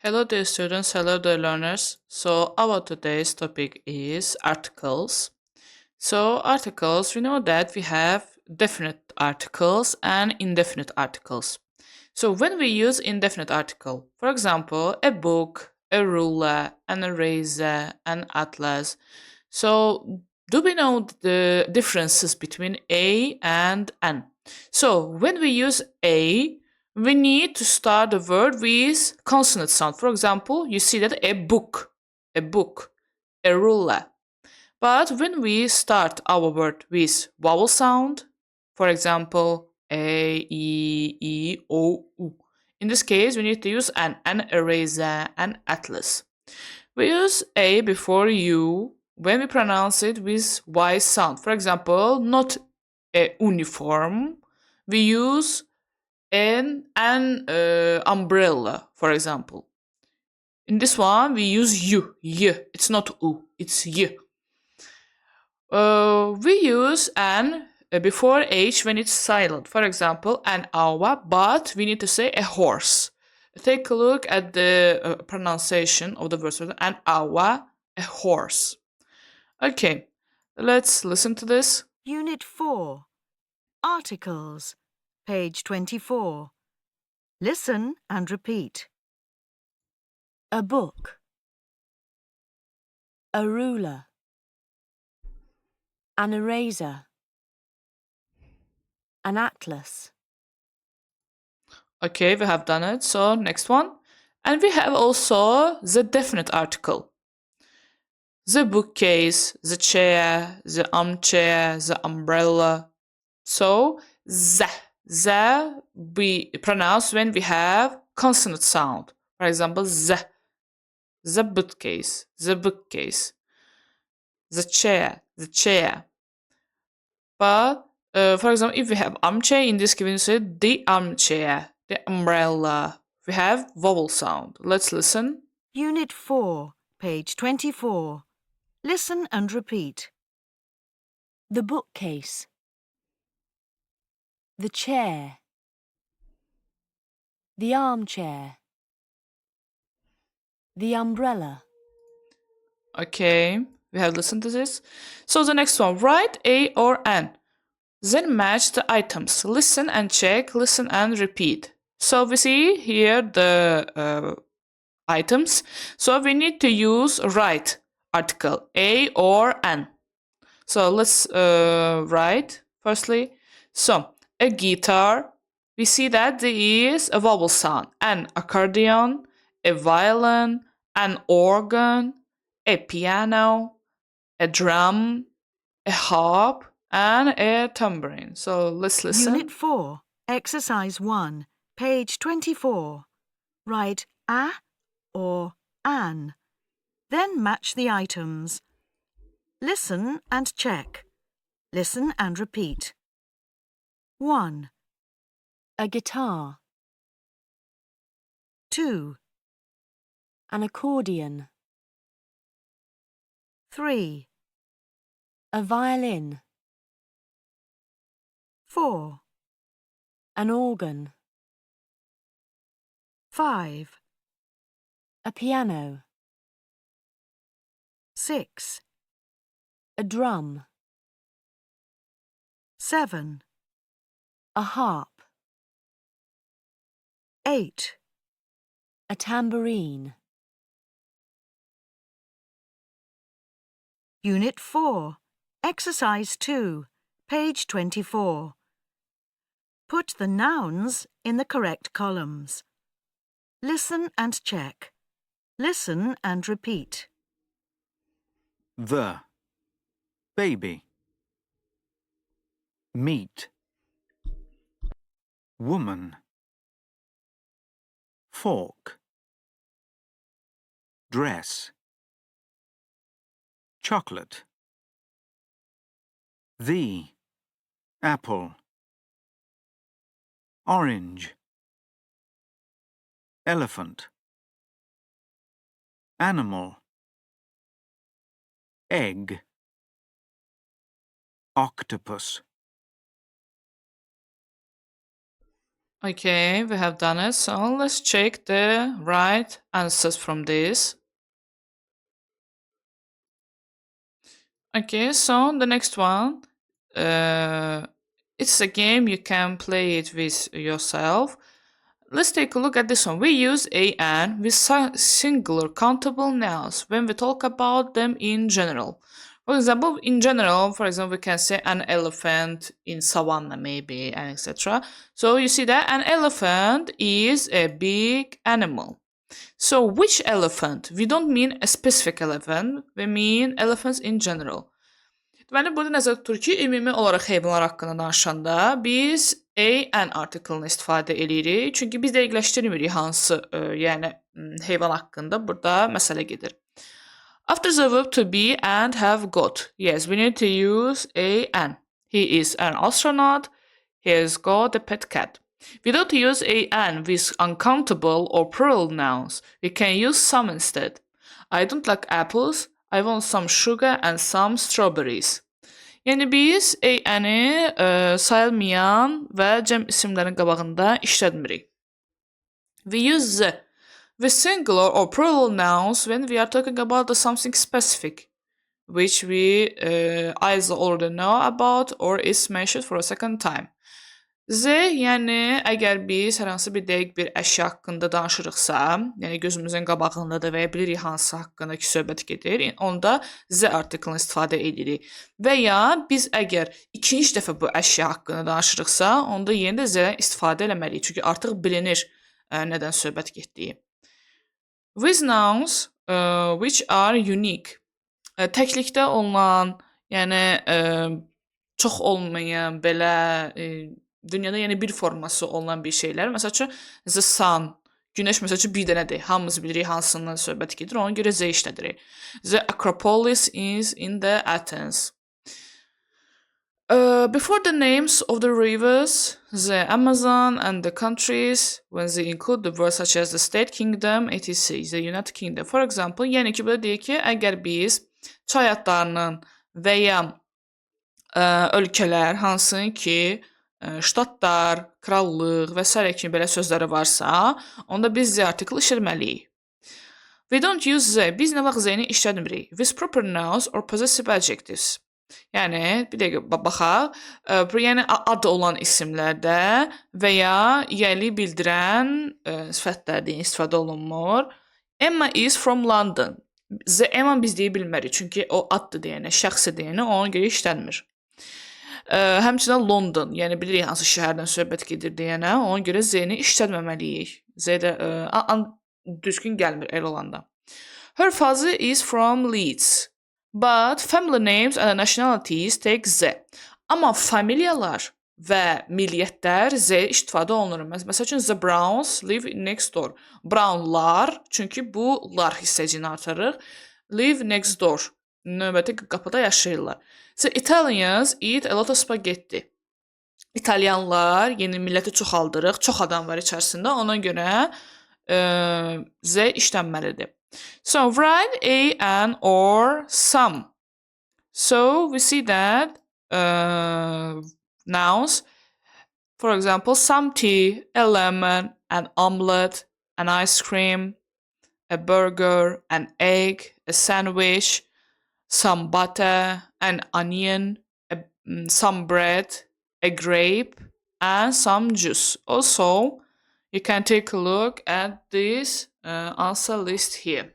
Hello dear students, hello dear learners. So our today's topic is articles. So articles, we know that we have definite articles and indefinite articles. So when we use indefinite article, for example, a book, a ruler, an eraser, an atlas. So do we know the differences between a and an? So when we use a, we need to start the word with consonant sound. For example, you see that a book, a ruler. But when we start our word with vowel sound, for example, a, e, o, u. In this case, we need to use an eraser, an atlas. We use a before u when we pronounce it with y sound. For example, not a uniform. We use an umbrella, for example. In this one, we use y. It's not u, it's y. We use an before h when it's silent. For example, an hour, but we need to say a horse. Take a look at the pronunciation of the word an hour, a horse. Okay, let's listen to this. Unit 4. Articles. Page 24. Listen and repeat. A book. A ruler. An eraser. An atlas. Okay, we have done it. So, next one. And we have also the definite article. The bookcase, the chair, the armchair, the umbrella. So, the we pronounce when we have consonant sound. For example, the bookcase, the chair. But for example, if we have armchair, in this case, we say the armchair, the umbrella. We have vowel sound. Let's listen. Unit 4. Page 24. Listen and repeat. The bookcase. The chair. The armchair. The umbrella. Okay, we have listened to this. So the next one, write a or an. Then match the items. Listen and check, listen and repeat. So we see here the items. So we need to use write article a or an. So let's write firstly. So a guitar, we see that there is a vowel sound. An accordion, a violin, an organ, a piano, a drum, a harp, and a tambourine. So let's listen. Unit 4. Exercise 1. Page 24. Write a or an. Then match the items. Listen and check. Listen and repeat. 1. A guitar. 2. An accordion. 3. A violin. 4. An organ. 5. A piano. 6. A drum. 7. A harp. 8. A tambourine. Unit 4. Exercise 2. Page 24. Put the nouns in the correct columns. Listen and check. Listen and repeat. The baby, meat, woman, fork, dress, chocolate, the apple, orange, elephant, animal, egg, octopus. Okay, we have done it. So let's check the right answers from this. Okay, so the next one, uh, it's a game you can play it with yourself. Let's take a look at this one. We use an with singular countable nouns when we talk about them in general. For example, in general, for example, we can say an elephant in savanna maybe, and etc. So you see that an elephant is a big animal. So which elephant? We don't mean a specific elephant, we mean elephants in general. Deməli, burada nəzərdə tutur ki, ümumi olaraq heyvanlar haqqında danışanda biz an artiklını istifadə edirik. Çünki biz dəqiqləşdirmirik hansı, yəni heyvan haqqında burada məsələ gedir. After the verb to be and have got, yes, we need to use an. He is an astronaut. He has got a pet cat. We don't use an with uncountable or plural nouns. We can use some instead. I don't like apples. I want some sugar and some strawberries. Yəni biz ani sayılmayan və cəm isimlərin qabağında işlətmirik. We use the with singular or plural nouns when we are talking about something specific, which we either already know about or is mentioned for a second time. Z, yəni əgər biz hər hansı bir dəqiq bir əşya haqqında danışırıqsa, yəni gözümüzün qabağındadır və ya bilirik hansı haqqında ki söhbət gedir, onda z artiklını istifadə edirik. Və ya biz əgər ikinci dəfə bu əşya haqqında danışırıqsa, onda yenə də z istifadə etməliyik, çünki artıq bilinir nədən söhbət getdiyi. With nouns which are unique. Təklikdə olunan, yəni çox olmayan belə dünyada yəni bir forması olan bir şeylər. Məsəl üçün the sun, günəş məsəl üçün bir dənədir. Hamımız bilirik hansından söhbət gedir. Ona görə z işlədirik. The Acropolis is in the Athens. Before the names of the rivers, the Amazon and the countries, when they include the words such as the state, kingdom, etc., the United Kingdom. For example, yəni ki, burada deyək ki, əgər biz çay adlarının və ya ölkələr, hansı ki, ştatlar, krallıq və s. kimi belə sözləri varsa, onda biz z artiklı işlətməliyik. We don't use z. Biz nə vaxt z-ni işlətmirik. With proper nouns or possessive adjectives. Yəni, bir dəqiqə baxaq. Yəni, ad olan isimlərdə və ya yəli bildirən sifətlərdə istifadə olunmur. Emma is from London. Z Emma biz deyə bilmərik, çünki o addır deyənə, şəxsi deyənə ona görə işlənmir. Həmçinin London, yəni bilirik hansı şəhərdən söhbət gedir deyənə, ona görə z-ni işlətməməliyik. Z də düzgün gəlmir el olanda. Her father is from Leeds, but family names and nationalities take z. Amma familiyalar və milliyyətlər z istifadə olunur. Məsəl üçün, the Browns live next door. Brownlar, çünki bu lar hissəciyini artırır. Live next door. Növbəti qapıda yaşayırlar. The Italians eat a lot of spaghetti. İtalyanlar yeni milləti çoxaldırıq. Çox adam var içərisində. Ona görə z işlənməlidir. So write an or some. So we see that nouns, for example, some tea, a lemon, an omelette, an ice cream, a burger, an egg, a sandwich, some butter, an onion, some bread, a grape, and some juice. Also, you can take a look at this answer list here.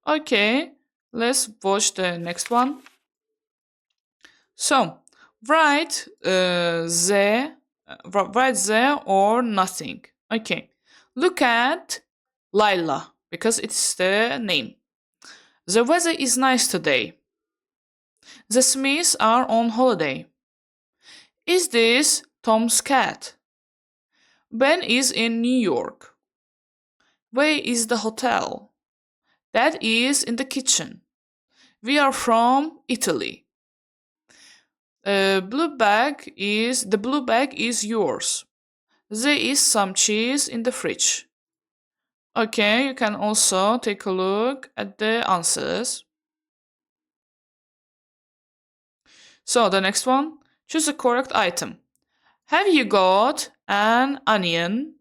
Okay, let's watch the next one. So, write z or nothing. Okay, look at Lila because it's the name. The weather is nice today. The Smiths are on holiday. Is this Tom's cat? Ben is in New York. Where is the hotel? That is in the kitchen. We are from Italy. The blue bag is yours. There is some cheese in the fridge. Okay, you can also take a look at the answers. So the next one, choose the correct item. Have you got an onion?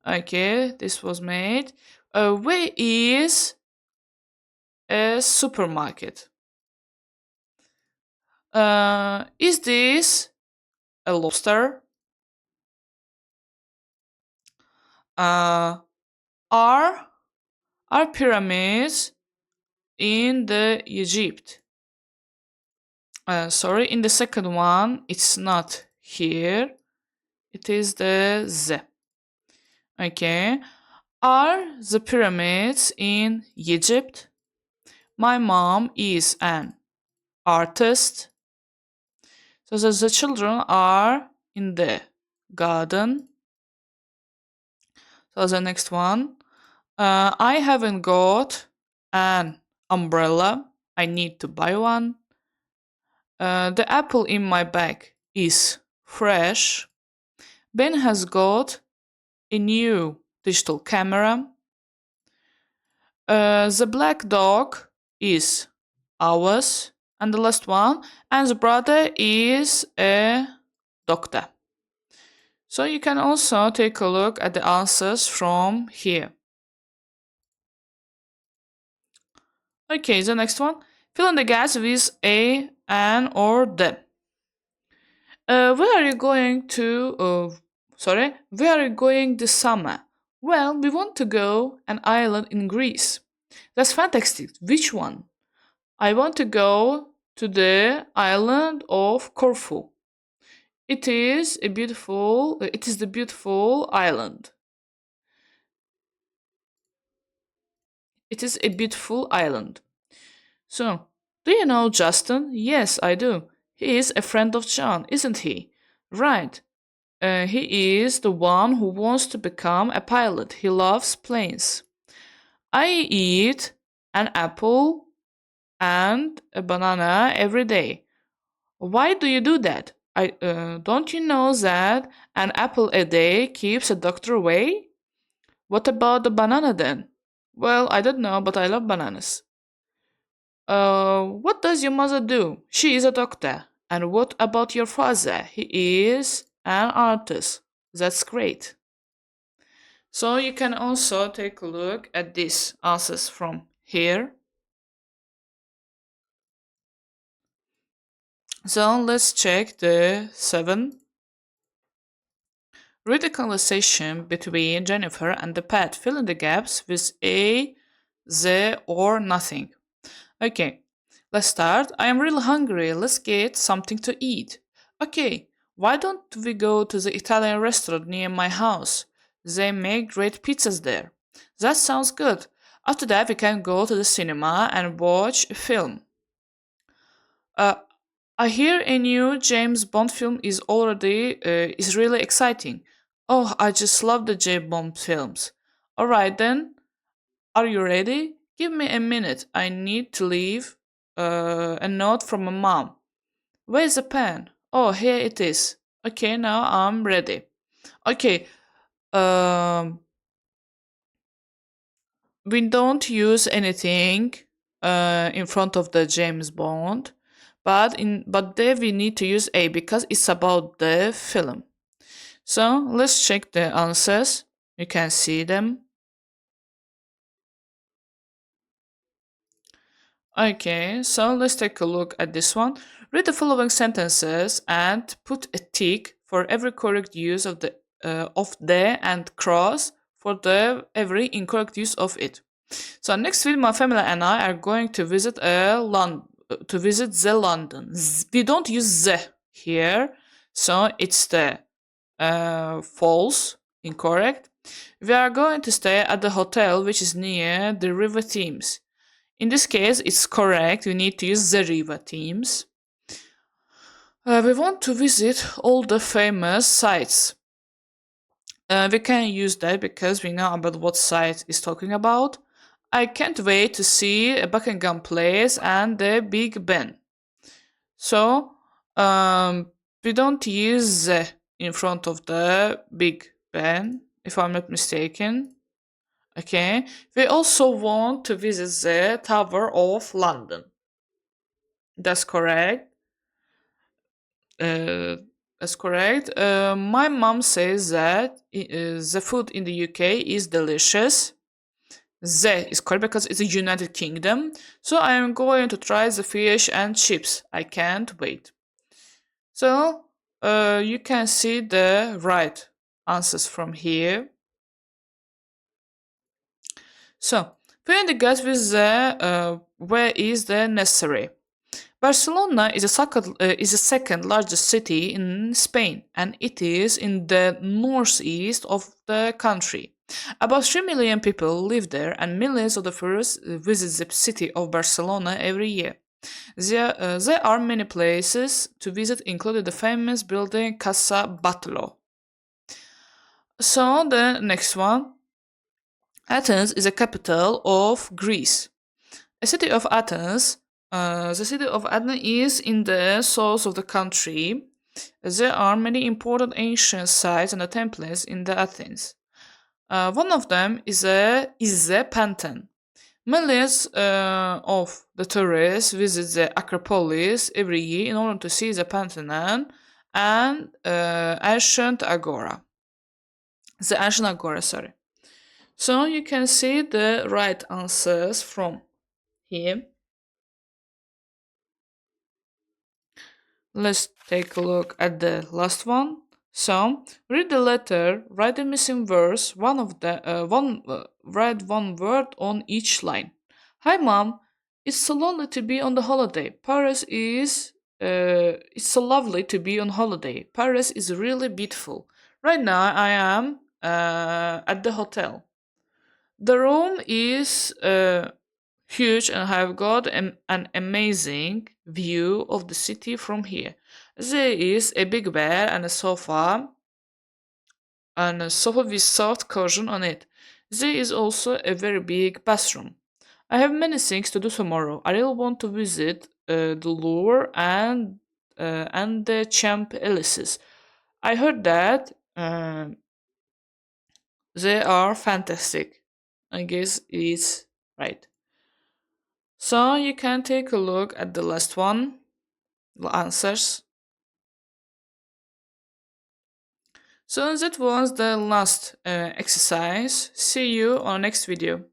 Okay, this was made. Where is a supermarket? Is this a lobster? Uh, are are pyramids in the Egypt? Sorry, in the second one, it's not here. It is the Z. Okay. Are the pyramids in Egypt? My mom is an artist. So the children are in the garden. So the next one. I haven't got an umbrella. I need to buy one. The apple in my bag is fresh. Ben has got a new digital camera. The black dog is ours. And the last one. And the brother is a doctor. So you can also take a look at the answers from here. Okay, the next one. Fill in the gaps with A, an, or the. Where are you going to? Where are you going this summer? Well, we want to go an island in Greece. That's fantastic. Which one? I want to go to the island of Corfu. It is a beautiful. It is the beautiful island. It is a beautiful island. So, do you know Justin? Yes, I do. He is a friend of John, isn't he? Right. He is the one who wants to become a pilot. He loves planes. I eat an apple and a banana every day. Why do you do that? I don't you know that an apple a day keeps a doctor away? What about the banana then? Well, I don't know, but I love bananas. What does your mother do? She is a doctor. And what about your father? He is an artist. That's great. So you can also take a look at these answers from here. So let's check the 7. Read the conversation between Jennifer and the pet. Fill in the gaps with a, the, or nothing. Okay, let's start. I am really hungry. Let's get something to eat. Okay, why don't we go to the Italian restaurant near my house? They make great pizzas there. That sounds good. After that, we can go to the cinema and watch a film. Uh, I hear a new James Bond film is really exciting. Oh, I just love the James Bond films. All right then, are you ready? Give me a minute. I need to leave a note from my mom. Where's the pen? Oh, here it is. Okay, now I'm ready. Okay, um, we don't use anything in front of the James Bond, but there we need to use a because it's about the film. So let's check the answers. You can see them. Okay, so let's take a look at this one. Read the following sentences and put a tick for every correct use of the and cross for the every incorrect use of it. So next week, my family and I are going to visit to visit the London. We don't use the here, so it's the false, incorrect. We are going to stay at the hotel which is near the River Thames. In this case, it's correct. We need to use the River Thames. We want to visit all the famous sites. We can use that because we know about what site is talking about. I can't wait to see Buckingham Palace and the Big Ben. So, we don't use the in front of the Big Ben, if I'm not mistaken. Okay. We also want to visit the Tower of London. That's correct. Uh, That's correct. My mom says that the food in the UK is delicious. The is correct because it's a United Kingdom. So I am going to try the fish and chips. I can't wait. So you can see the right answers from here. So fill in the gaps with the where is the necessary. Barcelona is the second largest city in Spain, and it is in the northeast of the country. About 3 million people live there, and millions of the tourists visit the city of Barcelona every year. There are many places to visit, including the famous building Casa Batlló. So the next one, Athens is the capital of Greece. The city of Athens is in the south of the country. There are many important ancient sites and temples in the Athens. One of them is the Pantheon. Millions of the tourists visit the Acropolis every year in order to see the Pantheon and ancient agora. The ancient agora, sorry. So you can see the right answers from here. Let's take a look at the last one. So, read the letter, write the missing verse, write one word on each line. Hi, mom. It's so lonely to be on the holiday. It's so lovely to be on holiday. Paris is really beautiful. Right now, I am at the hotel. The room is huge and have got an amazing view of the city from here. There is a big bed and a sofa with soft cushion on it. There is also a very big bathroom. I have many things to do tomorrow. I really want to visit the Louvre and the Champ Elysees. I heard that they are fantastic. I guess it's right. So you can take a look at the last one, the answers. So that was the last exercise. See you on next video.